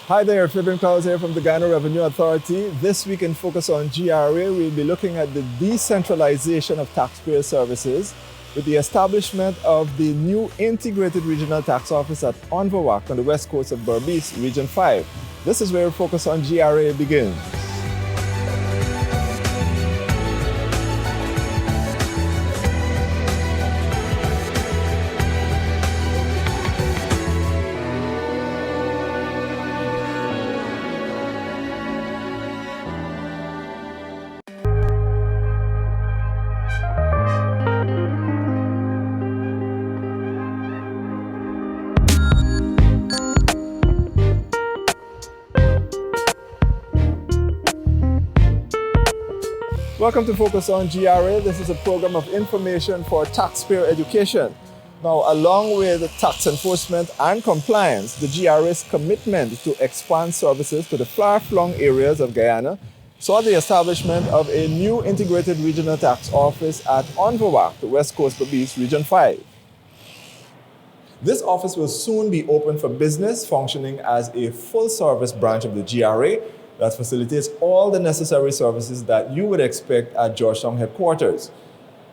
Hi there, Flipping Clouds here from the Guyana Revenue Authority. This week in Focus on GRA, we'll be looking at the decentralization of taxpayer services with the establishment of the new Integrated Regional Tax Office at Onverwagt on the west coast of Berbice, Region 5. This is where Focus on GRA begins. Welcome to Focus on GRA. This is a program of information for taxpayer education. Now, along with tax enforcement and compliance, the GRA's commitment to expand services to the far-flung areas of Guyana saw the establishment of a new Integrated Regional Tax Office at Onverwagt, West Coast Berbice, Region 5. This office will soon be open for business, functioning as a full-service branch of the GRA that facilitates all the necessary services that you would expect at Georgetown headquarters.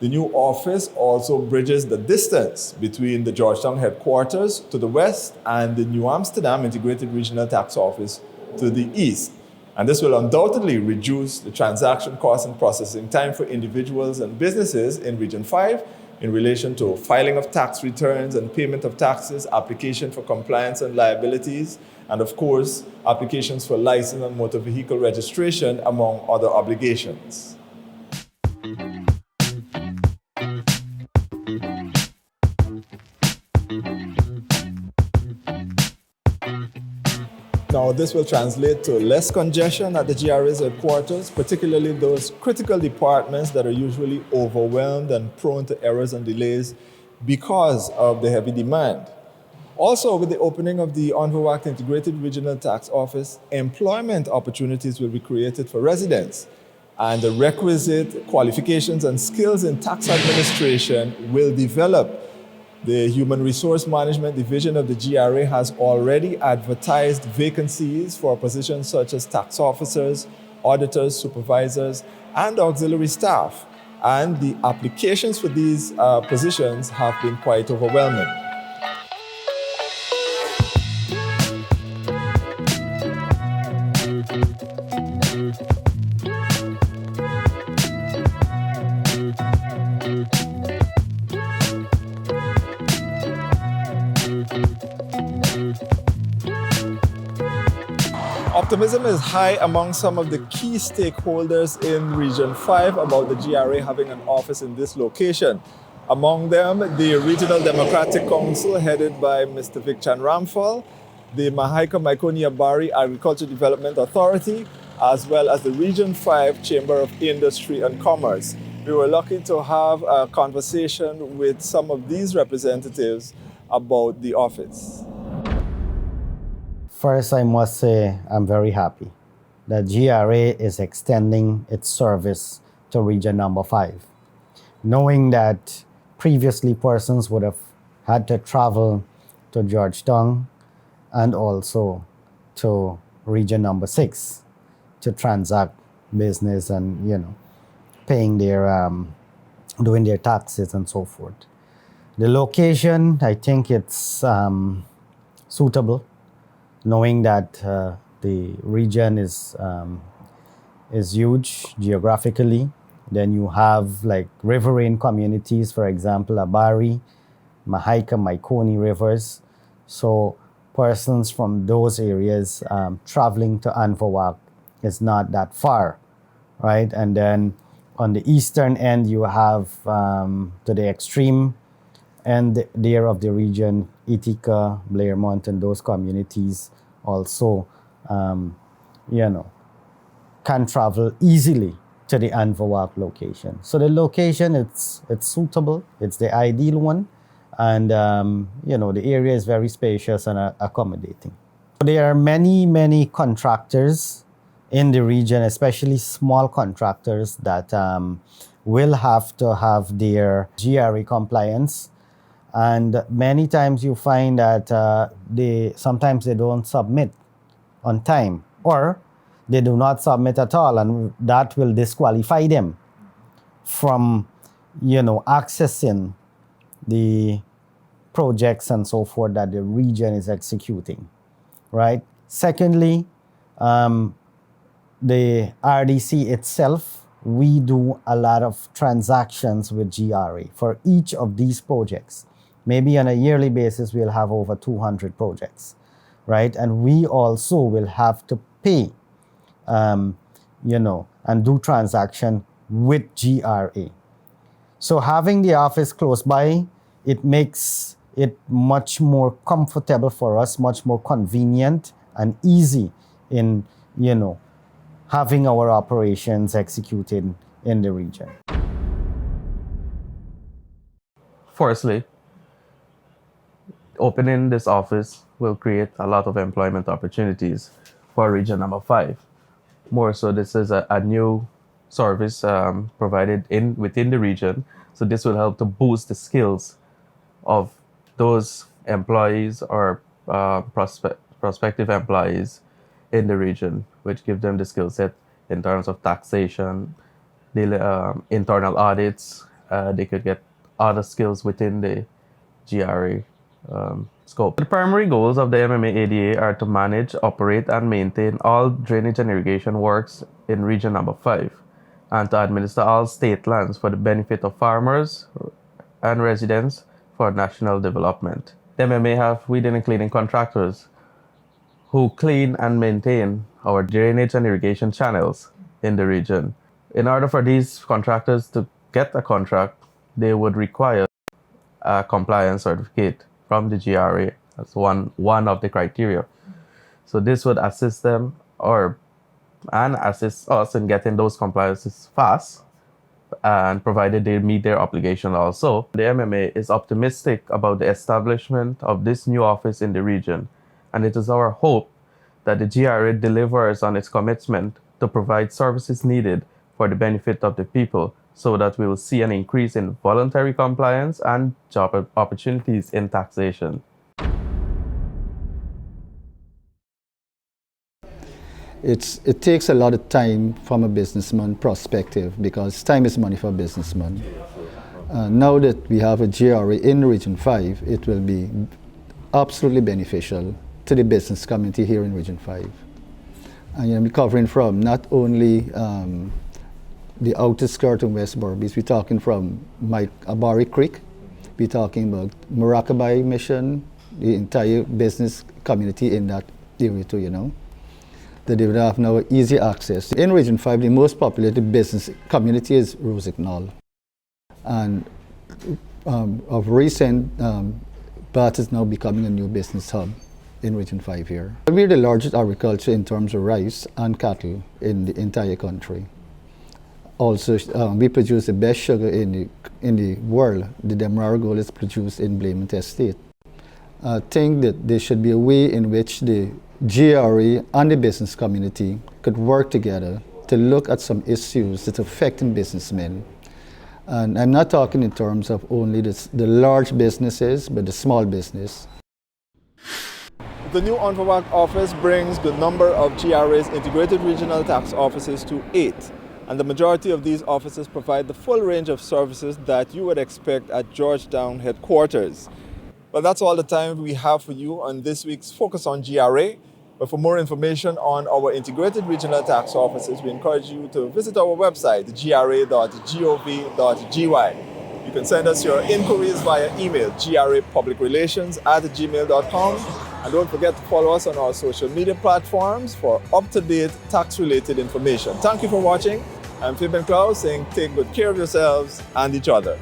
The new office also bridges the distance between the Georgetown headquarters to the west and the New Amsterdam Integrated Regional Tax Office to the east. And this will undoubtedly reduce the transaction costs and processing time for individuals and businesses in Region 5 in relation to filing of tax returns and payment of taxes, application for compliance and liabilities, and of course, applications for license and motor vehicle registration, among other obligations. Now, this will translate to less congestion at the GRA's headquarters, particularly those critical departments that are usually overwhelmed and prone to errors and delays because of the heavy demand. Also, with the opening of the Onverwagt Integrated Regional Tax Office, employment opportunities will be created for residents, and the requisite qualifications and skills in tax administration will develop. The Human Resource Management Division of the GRA has already advertised vacancies for positions such as tax officers, auditors, supervisors, and auxiliary staff. And the applications for these positions have been quite overwhelming. Optimism is high among some of the key stakeholders in Region 5 about the GRA having an office in this location. Among them, the Regional Democratic Council headed by Mr. Vichan Ramphal, the Mahaika Maikonia Bari Agriculture Development Authority, as well as the Region 5 Chamber of Industry and Commerce. We were lucky to have a conversation with some of these representatives about the office. First, I must say I'm very happy that GRA is extending its service to Region number 5, knowing that previously persons would have had to travel to Georgetown and also to Region number 6 to transact business and, paying their, doing their taxes and so forth. The location, I think it's suitable, knowing that the region is huge geographically. Then you have like riverine communities, for example, Abari, Mahaika, Maikoni rivers. So persons from those areas traveling to Onverwagt is not that far, right? And then on the eastern end, you have to the extreme end there of the region, Ithaca, Blairmont, and those communities also, can travel easily to the Onverwagt location. So the location, it's suitable, it's the ideal one, and the area is very spacious and accommodating. There are many contractors in the region, especially small contractors that will have to have their GRA compliance. And many times you find that sometimes they don't submit on time, or they do not submit at all, and that will disqualify them from, accessing the projects and so forth that the region is executing, right? Secondly, the RDC itself, we do a lot of transactions with GRA for each of these projects. Maybe on a yearly basis, we'll have over 200 projects, right? And we also will have to pay, and do transaction with GRA. So having the office close by, it makes it much more comfortable for us, much more convenient and easy in, having our operations executed in the region. Firstly, opening this office will create a lot of employment opportunities for region number 5. More so, this is a new service provided within the region. So this will help to boost the skills of those employees or prospective employees in the region, which give them the skill set in terms of taxation, internal audits. They could get other skills within the GRA scope. The primary goals of the MMA ADA are to manage, operate, and maintain all drainage and irrigation works in region number 5, and to administer all state lands for the benefit of farmers and residents for national development. The MMA have weeding and cleaning contractors who clean and maintain our drainage and irrigation channels in the region. In order for these contractors to get a contract, they would require a compliance certificate from the GRA. That's one of the criteria. So this would assist them and assist us in getting those compliances fast, and provided they meet their obligation also. The MMA is optimistic about the establishment of this new office in the region, and it is our hope that the GRA delivers on its commitment to provide services needed for the benefit of the people, so that we will see an increase in voluntary compliance and job opportunities in taxation. It takes a lot of time from a businessman perspective, because time is money for a businessman. Now that we have a GRA in Region 5, it will be absolutely beneficial to the business community here in Region 5. And we're covering from not only the outer skirt of West Berbice, we're talking from Abari Creek, we're talking about Murakabai Mission, the entire business community in that area too, that they would have now easy access. In Region 5, the most populated business community is Rosignol. And of recent, Bath is now becoming a new business hub in Region 5 here. We're the largest agriculture in terms of rice and cattle in the entire country. Also, we produce the best sugar in the world. The Demerara Gold is produced in Blaymont Estate. I think that there should be a way in which the GRA and the business community could work together to look at some issues that are affecting businessmen. And I'm not talking in terms of only the large businesses, but the small business. The new Onverwagt office brings the number of GRA's integrated regional tax offices to 8. And the majority of these offices provide the full range of services that you would expect at Georgetown headquarters. Well, that's all the time we have for you on this week's Focus on GRA. But for more information on our integrated regional tax offices, we encourage you to visit our website, gra.gov.gy. You can send us your inquiries via email, grapublicrelations@gmail.com. And don't forget to follow us on our social media platforms for up-to-date tax-related information. Thank you for watching. I'm Fabian Klaus saying take good care of yourselves and each other.